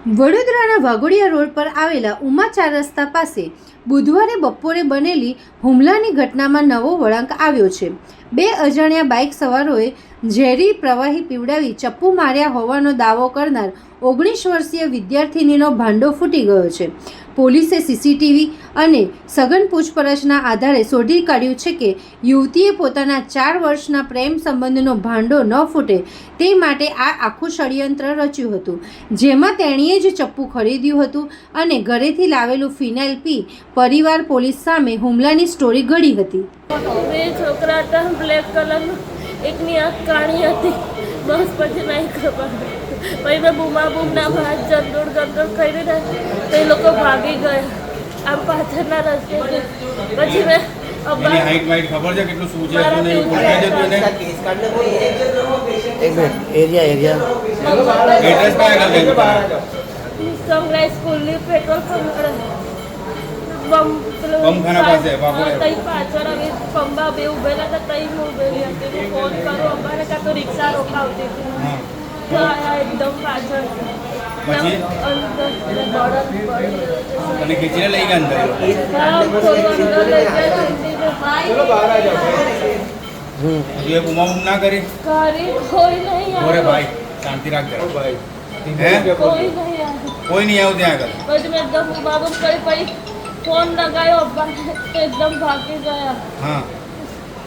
વડોદરાના વાઘોડિયા રોડ પર આવેલા ઉમા ચાર રસ્તા પાસે બુધવારે બપોરે બનેલી હુમલાની ઘટનામાં નવો વળાંક આવ્યો છે। બે અજાણ્યા બાઇક સવારોએ ઝેરી પ્રવાહી પીવડાવી ચપ્પુ માર્યા હોવાનો દાવો કરનાર 19 વર્ષીય વિદ્યાર્થિનીનો ભાંડો ફૂટી ગયો છે। પોલીસે સીસીટીવી અને સઘન પૂછપરછના આધારે શોધી કાઢ્યું છે કે યુવતીએ પોતાના 4 વર્ષના પ્રેમ સંબંધનો ભાંડો ન ફૂટે તે માટે આ આખું ષડયંત્ર રચ્યું હતું, જેમાં તેણીએ જ ચપ્પુ ખરીદ્યું હતું અને ઘરેથી લાવેલું ફિનાઇલ પી પરિવાર પોલીસ સામે હુમલાની સ્ટોરી ઘડી હતી। બે છોકરા હતા, બ્લેક કલરનો, એકની આંખ કાળી હતી, બસ પછી નહીં ખબર। પછી મેં બૂમના ભાત જંદોળ કરીને તો એ લોકો ભાગી ગયા આમ પાછળના રસ્તે। પછી મેં હાઈટ વાઈટ ખબર છે કેટલું શું છે તો નહીં બોલાય છે તને એક મિનિટ એરિયા એડ્રેસ કયા ગામ છે સંગ્રાઈ સ્કૂલની પેટ્રોલ પંપખાના પાસે વાઘોડિયા તઈ પાછળ અમે પંબા બે ઉભેલા હતા, તઈ હું ઉભેલી હતી। હું ફોન કરું અમારે કાં તો રિક્ષા રોકાવતી હતી તો આયા એકદમ પાછળ પછી અને ખીચીને લઈ ગયા અંદર એ બુમા બુમ ના કરી કોઈ નહીં ઓરે ભાઈ શાંતિ રાખ જરા ભાઈ હે કોઈ નહીં આવ્યું। કોઈ નહીં આવ્યું ત્યાં આગળ પછી મેં એકદમ બાબુ કરી પછી ફોન લગાવ્યો, એકદમ ભાગી ગયા। હા